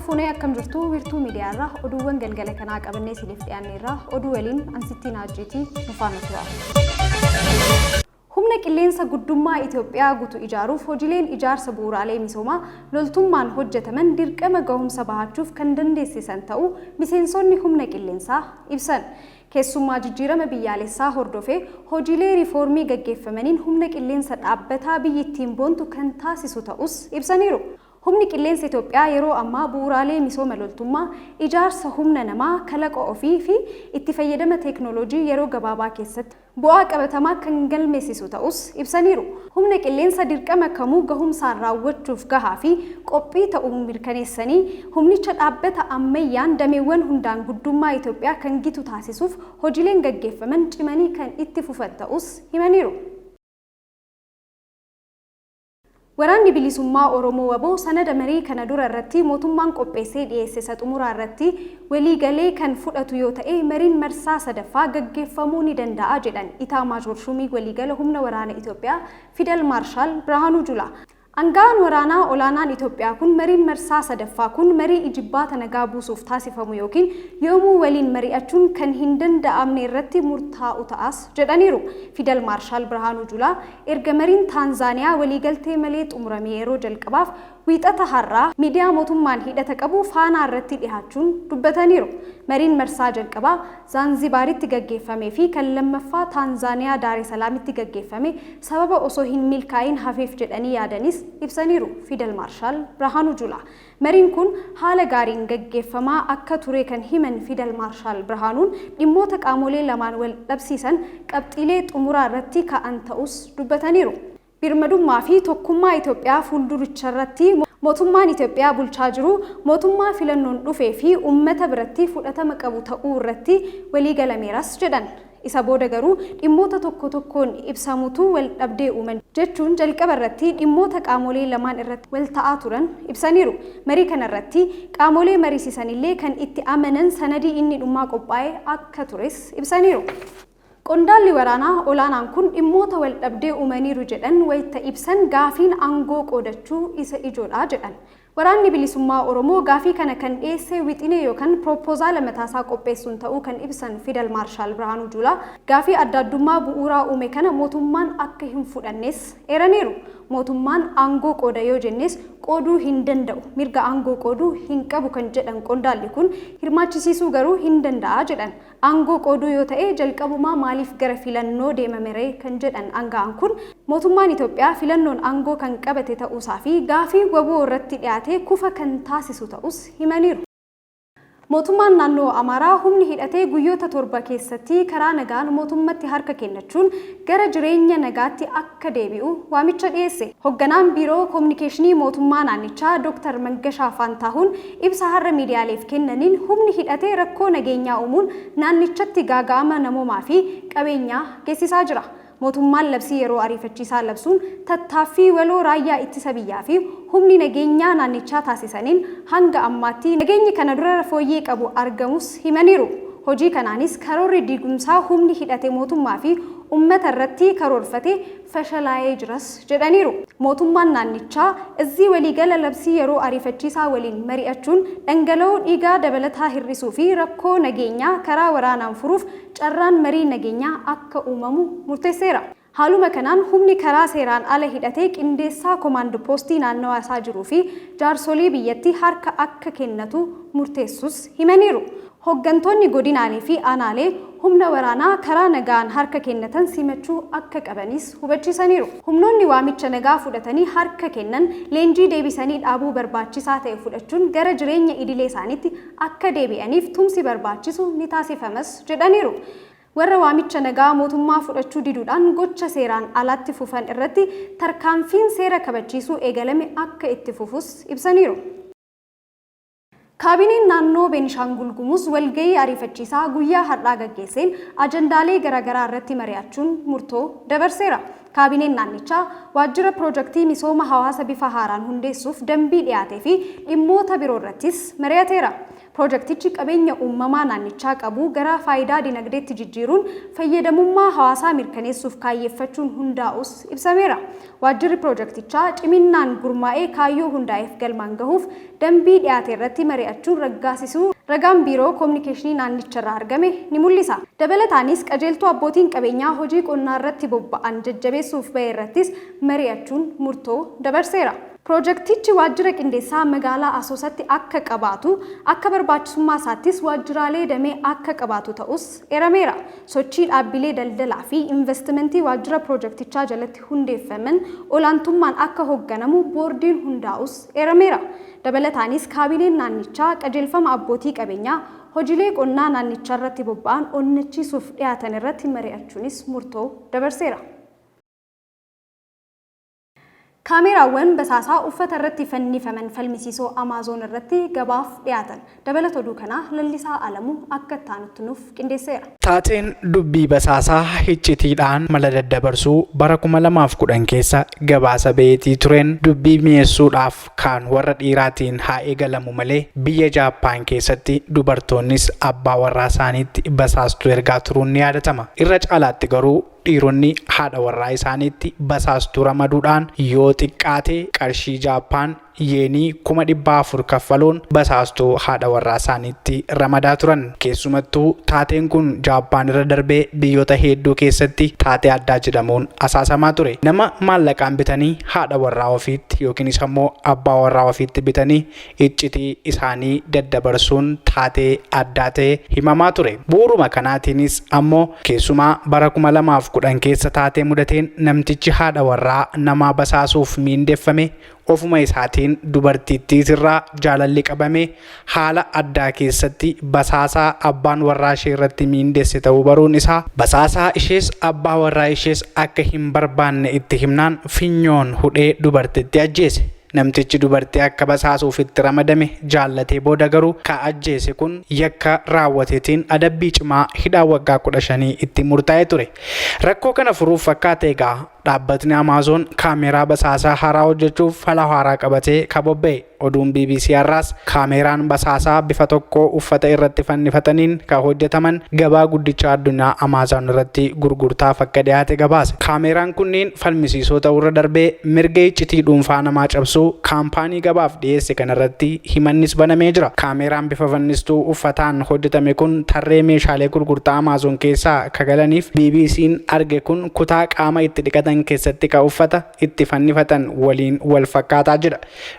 Harka akkam jirtu wirtuu miidiyaa irraa oduuwwan galgala kanaa qabannee siniif dhiyaanne irraa oduu waliin ansittiin hajjeetii nufaana tura. Humna qilleensa guddummaa Itoophiyaa guutuu ijaaruuf hojiileen ijaarsa bu'uuraalee misoomaa loltummaan hojjetaman dirqama gahumsa bahachuuf kan dandeessisan ta'uu miseensonni humna qilleensaa ibsan. Keessummaa jijjiirama biyyaalessaa hordofee hojiilee riifoormii gaggeeffamaniin humna qilleensa dhaabbataa biyyattiin boontu kan taasisu ta'us ibsaniiru. Humni qilleensa Itoophiyaa yeroo ammaa bu'uuraalee misooma loltummaa ijaarsa humna namaa kalaqa ofii fi itti fayyadama teeknooloojii yeroo gabaabaa keessatti bu'aa qabatamaa kan galmeessisu ta'us ibsaniiru. Humna qilleensa dirqama kamuu gahumsaan raawwachuuf gahaa fi qophii ta'uu mirkaneessanii humnicha dhaabbata ammayyaan dameewwan hundaan guddummaa Itoophiyaa kan gitu taasisuuf hojiileen gaggeeffaman cimanii kan itti fufan ta'us himaniiru. Waraanni bilisummaa Oromoo waboo sanada marii kana dura irratti mootummaan qopheessee dhiyeesse xumuraa irratti walii galee kan fudhatu yoo ta'e mariin marsaa sadaffaa gaggeeffamuu ni danda'a jedhan Itaamaajoor Shumii waliigala humna waraana Itoophiyaa Fidel Maarshaal Birhaanuu Jula. Angaan waraanaa olaanaan Itoophiyaa kun mariin marsaa sadaffaa kun marii ijibbaata nagaa buusuuf taasifamu yookiin yoomuu waliin mari'achuun kan hin danda'amne irratti murtaa'u ta'as jedhaniiru. Fidel Maarshaal Birhaanuu Jula erga mariin Taanzaaniyaa waliigaltee malee xumuramee yeroo jalqabaaf wiixata har'aa miidiyaa mootummaan hidhata qabu faanaa irratti dhihaachuun dubbataniiru. Mariin marsaa jalqabaa Zaanzibaaritti gaggeeffamee fi kan lammaffaa Taanzaaniyaa Daar es Salaamitti gaggeeffame sababa osoo hin milkaa'in hafeef jedhanii yaadanis ibsaniiru. Fidel Maarshaal Birhaanuu Jula. Mariin kun haala gaariin gaggeeffamaa akka ture kan himan Fidel Maarshaal Birhaanuun dhimmoota qaamolee lamaan wal dhabsiisan qabxiilee xumuraa irratti ka'an ta'us dubbataniiru. Birmadummaa fi tokkummaa Itoophiyaa fuulduricha irratti mootummaan Itoophiyaa bulchaa jiru mootummaa filannoon dhufee fi uummata biratti fudhatama qabu ta'uu irratti walii galameeras jedhan. Isa booda garuu dhimmoota tokko tokkoon ibsamutu wal dhabdee uuman jechuun jalqaba irratti dhimmoota qaamolee lamaan irratti wal ta'aa turan ibsaniiru. Marii kana irratti qaamolee mariisisanillee kan itti amanan sanadii inni dhumaa qophaa'e akka tures ibsaniiru. Qondaalli waraanaa olaanaan kun dhimmoota wal dhabdee uumaniiru jedhan wayita ibsan gaafiin aangoo qoodachuu isa ijoodha jedhan. Waraanni bilisummaa Oromoo gaafii kana kan dhiyeesse wixinee yookaan propoozaala mataasaa qopheessuun ta'uu kan ibsan Fidel Maarshaal Birhaanuu Jula gaafii adda addummaa bu'uuraa uume kana mootummaan akka hin fudhannes eeraniiru. Mootummaan aangoo qooda yoo jennes qooduu hin danda'u, mirga aangoo qooduu hin qabu kan jedhan qondaalli kun hirmaachisiisuu garuu hin danda'a jedhan. Aangoo qooduu yoo ta'e jalqabumaa maaliif gara filannoo deemamere kan jedhan aangaan kun mootummaan Itoophiyaa filannoon aangoo kan qabate ta'uusaa fi gaafii waboo irratti dhiyaate kufa kan taasisu ta'us himaniiru. Mootummaan naannoo Amaaraa humni hidhatee guyyoota 7 keessatti karaa nagaan mootummatti harka kennachuun gara jireenya nagaatti akka deebi'u waamicha dhiyeesse. Hoogganaan biiroo koominikeeshinii mootummaa naannichaa Dr. Mangashaa Faantaahuun ibsa har'a miidiyaaleef kennaniin humni hidhatee rakkoo nageenyaa uumuun naannichatti gaaga'ama namoomaa fi qabeenyaa geessisaa jira. Mootummaan labsii yeroo ariifachiisaa labsuun tattaaffii waloo raayyaa ittisa biyyaa fi humni nageenyaa naannichaa taasisaniin hanga ammaatti nageenyi kana dura fooyyee qabu argamus himaniiru. Hojii kanaanis karoorri diigumsaa humni hidhate mootummaa fi uummata irratti karoorfate fashalaa'ee jiras jedhaniiru. Mootummaan naannichaa izzii waliigala labsii yeroo ariifachiisaa waliin mari'achuun dhangala'oo dhiigaa dabalataa hir'isuu fi rakkoo nageenyaa karaa waraanaan furuuf carraan marii nageenyaa akka uumamu murteesseera. Haaluma kanaan humni karaa seeraan ala hidhatee qindeessaa koomaand poostii naannawaa isaa jiruu fi jaarsolii biyyattii harka akka kennatu murteessus himaniiru. Hooggantoonni godinaalee fi aanaalee humna waraanaa karaa nagaan harka kennatan simachuu akka qabanis hubachiisaniiru. Humnoonni waamicha nagaa fudhatanii harka kennan leenjii deebisanii dhaabuu barbaachisaa ta'e fudhachuun gara jireenya idilee isaaniitti akka deebi'aniif tumsi barbaachisu ni taasifamas jedhaniiru. Warra waamicha nagaa mootummaa fudhachuu diduudhaan gocha seeraan alaatti fufan irratti tarkaanfiin seera kabachiisuu eegalame akka itti fufus ibsaniiru. Kaabineen naannoo Beenishaangul Gumuz walgahii ariifachiisaa guyyaa har'aa gaggeesseen ajandaalee garaagaraa irratti mari'achuun murtoo dabarseera. Kaabineen naannichaa waajjira piroojeektii misooma hawaasa bifa haaraan hundeessuuf dambii dhiyaatee fi dhimmoota biroo irrattis mari'ateera. Piroojeektichi qabeenya uumamaa naannichaa qabu gara faayidaa dinagdeetti jijjiiruun fayyadamummaa hawaasaa mirkaneessuuf kaayyeeffachuun hundaa'us ibsameera. Waajjirri piroojeektichaa ciminaan gurmaa'ee kaayyoo hundaa'eef galmaan gahuuf dambii dhiyaate irratti mari'achuun raggaasisuu ragaan biiroo koominikeeshinii naannicharraa argame ni mul'isa. Dabalataanis qajeeltuu abbootiin qabeenyaa hojii qonnaa irratti bobba'an jajjabeessuuf ba'e irrattis mari'achuun murtoo dabarseera. Piroojeektichi waajjira qindeessaa magaalaa Asoosatti akka qabaatu akka barbaachisummaa isaattis waajjiraalee damee akka qabaatu ta'us eerameera. Sochii dhaabbilee daldalaa fi investimentii waajjira piroojeektichaa jalatti hundeeffaman olaantummaan akka hoogganamu boordiin hundaa'us eerameera. Dabalataanis kaabineen naannichaa qajeelfama abbootii qabeenyaa hojiilee qonnaa naannichaa irratti bobba'an onnachiisuuf dhiyaatan irratti mari'achuunis murtoo dabarseera. Kaameraawwan basaasaa uffata irratti fannifaman falmisiisoo Amaazoon irratti gabaaf dhiyaatan. Dabalata oduu kanaa Lallisaa Alamuu akka taanutti nuuf qindeesseera. Taateen dubbii basaasaa hiccitiidhaan mala daddabarsuu bara 2010 keessa gabaasa beetii tureen dubbii mi'eessuudhaaf kan warra dhiiraatiin haa eegalamu malee biyya Jaappaan keessatti dubartoonnis abbaa warraa isaaniitti basaastuu ergaa turuun ni yaadatama. Irra caalaatti garuu dhiironni haadha warraa isaaniitti basaastuu ramaduudhaan yoo xiqqaate qarshii Jaappaan yeenii 400 kaffaluun basaastuu haadha warraa isaaniitti ramadaa turan. Keessumattuu taateen kun Jaappaan irra darbee biyyoota hedduu keessatti taatee addaa jedhamuun asaasamaa ture. Nama maallaqaan bitanii haadha warraa ofiitti yookiinis ammoo abbaa warraa ofiitti bitanii iccitii isaanii daddabarsuun taatee addaa ta'e himamaa ture. Bu'uuruma kanaatiinis ammoo keessumaa bara 2010 keessa taatee mudateen namtichi haadha warraa namaa basaasuuf miindeeffame ofuma isaatiin dubartittiitirraa jaalalli qabame haala addaa keessatti basaasaa abbaan warraa ishee irratti miindeesse ta'uu baruun isaa basaasaa ishees abbaa warraa ishees akka hin barbaanne itti himnaan finyoon hudhee dubartitti ajjeese. Namtichi dubartii akka basaasuuf itti ramadame jaallatee booda garuu ka ajjeese kun yakka raawwateetiin adabbii cimaa hidhaa waggaa 15 itti murtaa'ee ture. Rakkoo kana furuuf fakkaate egaa dhaabbatni Amaazoon kaameraa basaasaa haaraa hojjechuuf fala haaraa qabatee kabobba'e. Oduun BBC har'aas kaameraan basaasaa bifa tokko uffata irratti fannifataniin ka hojjetaman gabaa guddicha addunyaa Amaazoon irratti gurgurtaaf akka dhiyaate gabaase. Kaameraan kunniin falmisiisoo ta'uu irra darbee mirga iccitii dhuunfaa namaa cabsuu kaampaanii gabaaf dhiyeesse kanarratti himannis banamee jira. Kaameraan bifa fannistuu uffataan hojjetame kun tarree meeshaalee gurgurtaa Amaazoon keessaa kagalaniif BBC'n arge kun kutaa qaama itti dhiqatan keessatti ka uffata itti fannifatan waliin wal fakkaataa jira.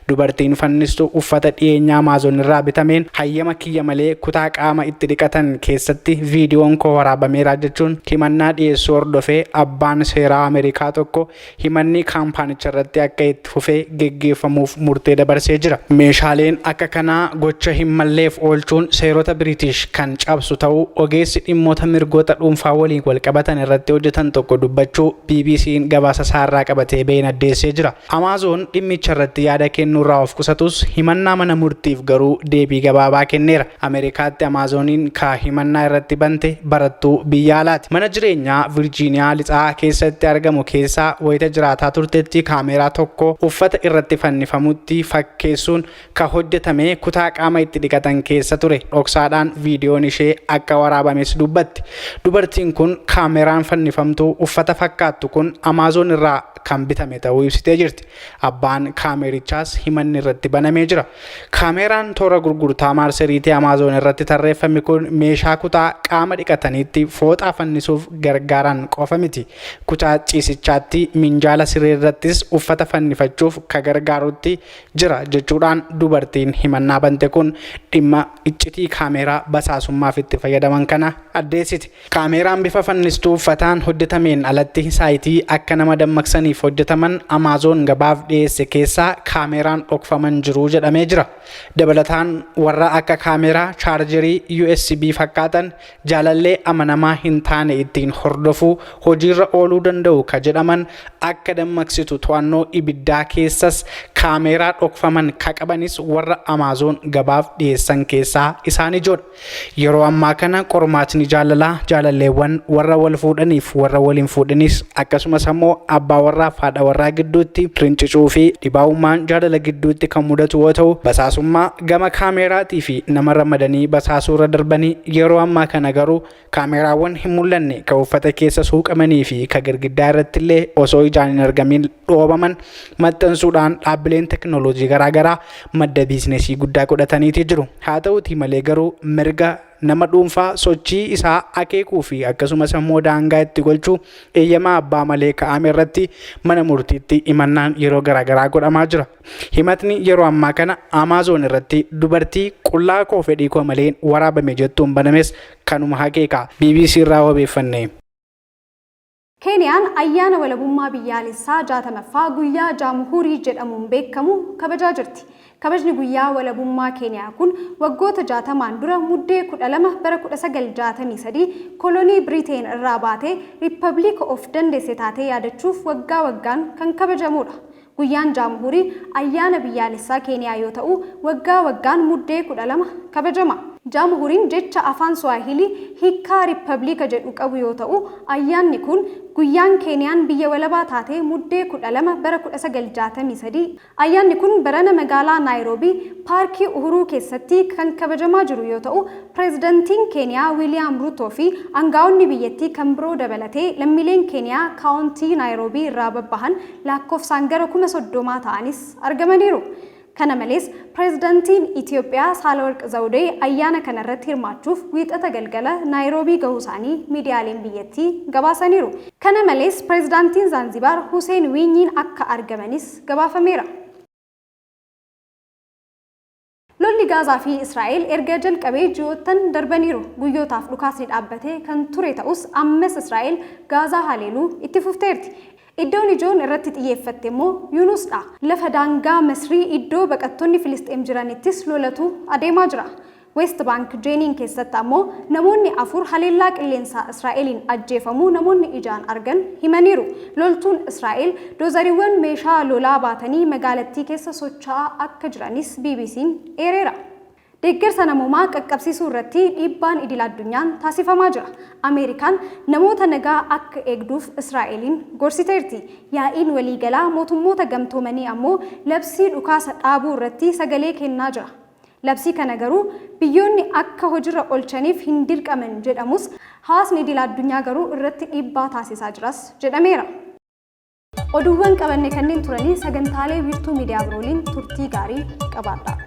Dubartiin fannistuu uffata dhiyeenyaa Amaazoon irraa bitameen hayyama kiyya malee kutaa qaama itti dhiqatan keessatti viidiyoon koo waraabameera jechuun himannaa dhiyeessuu hordofee abbaan seeraa Ameerikaa tokko himanni kaampaanicha irratti akka itti fufee geggeeffamuuf murtee dabarsee jira. Meeshaaleen akka kanaa gocha hin malleef oolchuun seerota British kan cabsu ta'uu ogeessi dhimmoota mirgoota dhuunfaa waliin wal qabatan irratti hojjetan tokko dubbachuu BBC'n gabaasa saarraa qabatee ba'een addeessee jira. Amaazoon dhimmicha irratti yaada kennuurraa of qusatus himannaa mana murtiif garuu deebii gabaabaa kenneera. Ameerikaatti Amaazooniin ka himannaa irratti bante barattuu biyya alaati. Mana jireenyaa Virgiiniyaa lixaa keessatti argamu keessaa wayita jiraataa turtetti kaameraa tokko uffata irratti fannifamutti fakkeessuun ka hojjetame kutaa qaama itti dhiqatan keessa ture. Dhoksaadhaan viidiyoon ishee akka waraabames dubbatti. Dubartiin kun kaameraan fannifamtuu uffata fakkaattu kun Amaazoon irraa kan bitame ta'uu ibsitee jirti. Abbaan kaamerichaas himanni irratti banamee jira. Kaameraan toora gurgurtaa marsariitii Amaazoon irratti tarreeffame kun meeshaa kutaa qaama dhiqataniitti fooxaa fannisuuf gargaaran qofa miti. Kutaa ciisichaatti minjaala siree irrattis uffata fannifachuuf ka gargaarutti jira jechuudhaan dubartiin himannaa bante kun dhimma iccitii kaameraa basaasummaaf itti fayyadaman kana addeessiti. Kaameraan bifa fannistuu uffataan hojjetameen alatti saayitii akka nama dammaqsaniif hojjetaman Amaazoon gabaaf dhiyeesse keessaa kaameraan dhokfaman jiru jedhamee jira. Dabalataan warra akka kaameraa chaarjerii USB fakkaatan jaalallee amanamaa hin taane ittiin hordofuu hojiirra ooluu danda'u ka jedhaman akka dammaqsitu to'annoo ibiddaa keessas kaameeraa dhokfaman qabanis warra Amazon gabaaf dhiyeessan keessaa isaan ijoodha. Yeroo ammaa kana qormaatni jaalalleewwan warra wal fuudhaniif warra waliin fuudhanis akkasumas ammoo abbaa warraa fi haadha warraa gidduutti rincicuu fi dhibaa'ummaan jaalala gidduutti kan mudatu yoo ta'u, basaasummaa gama kaameeraatii fi nama ramadanii basaasuu irra darbanii yeroo ammaa kana garuu kaameeraawwan hin mul'anne kan uffata keessa suuqamanii fi kan girgiddaa irratti illee osoo ijaan hin argamin dhoobaman maxxansuudhaan dhaabbileen teknooloojii garaagaraa madda biizinesii guddaa godhataniiti jiru. Haa ta'uutii malee garuu mirga nama dhuunfaa sochii isaa akeekuu fi akkasumas ammoo daangaa itti golchuu eeyyamaa abbaa malee kaa'ame irratti mana murtiitti himannaan yeroo garaagaraa godhamaa jira. Himatni yeroo ammaa kana Amazon irratti dubartii qullaa koo fedhii koo malee waraabame jettuun banames kanuma hakeeka. BBC irraa wabeeffanne. Keeniyaan ayyaana walabummaa biyyaalessaa 60ffaa guyyaa Jaamuhurii jedhamuun beekamu kabajaa jirti. Kabajni guyyaa walabummaa Keeniyaa kun waggoota 60 dura muddee 12 bara 1963 kolonii Biriteen irraa baatee Riippabliika of dandeesse taatee yaadachuuf waggaa waggaan kan kabajamudha. Guyyaan Jaamuhurii ayyaana biyyaalessaa Keeniyaa yoo ta'u, waggaa waggaan muddee 12 kabajama. Jaamuhuriin jecha afaan Swahilii hiikkaa Riippabliika jedhu qabu yoo ta'u, ayyaanni kun guyyaan Keeniyaan biyya walabaa taatee muddee 12 bara 1963. Ayyaanni kun barana magaalaa Naayiroobii paarkii Uhuruu keessatti kan kabajamaa jiru yoo ta'u, pireezidantiin Keeniyaa Wiiliyaam Ruutoo fi aangaa'onni biyyattii kan biroo dabalatee lammiileen Keeniyaa kaawuntii Naayiroobii irraa babbahan lakkoofsaan gara 30,000 ta'anis argamaniiru. Kana malees pireezidantiin Itoophiyaa Saahilewarq Zawudee ayyaana kana irratti hirmaachuuf wiixata galgala Naayiroobii gahuu isaanii miidiyaaleen biyyattii gabaasaniiru. Kana malees pireezidantiin Zanzibar Hussein Mwinyiin akka argamanis gabaafameera. Lolli Gaazaa fi Israa'el erga jalqabee ji'oottan darbaniiru. Guyyootaaf dhukaasni dhaabbatee kan ture ta'us ammas Israa'el Gaazaa haleeluu itti fufteerti. Iddoon ijoon irratti xiyyeeffatte immoo Yunusdha. Lafa daangaa Masrii iddoo baqattoonni Filisxeem jiranittis lolatu adeemaa jira. West Bank Jenin keessatti ammoo namoonni 4 haleellaa qilleensaa Israa'eliin ajjeefamuu namoonni ijaan argan himaniiru. Loltuun Israa'el doozariiwwan meeshaa lolaa baatanii magaalattii keessa socho'aa akka jiranis BBC'n eereera. Deeggarsa namoomaa qaqqabsiisuu irratti dhiibbaan idil addunyaan taasifamaa jira. Ameerikaan namoota nagaa akka eegduuf Israa'eliin gorsiteerti. Yaa'iin waliigalaa mootummoota gamtoomanii ammoo labsii dhukaasa dhaabuu irratti sagalee kennaa jira. Labsii kana garuu biyyoonni akka hojiirra oolchaniif hin dirqaman jedhamus hawaasni idil addunyaa garuu irratti dhiibbaa taasisaa jiras jedhameera. Oduuwwan qabanne kanneen turanii sagantaalee wiirtuu miidiyaa birooliin turtii gaarii qabaadhaa.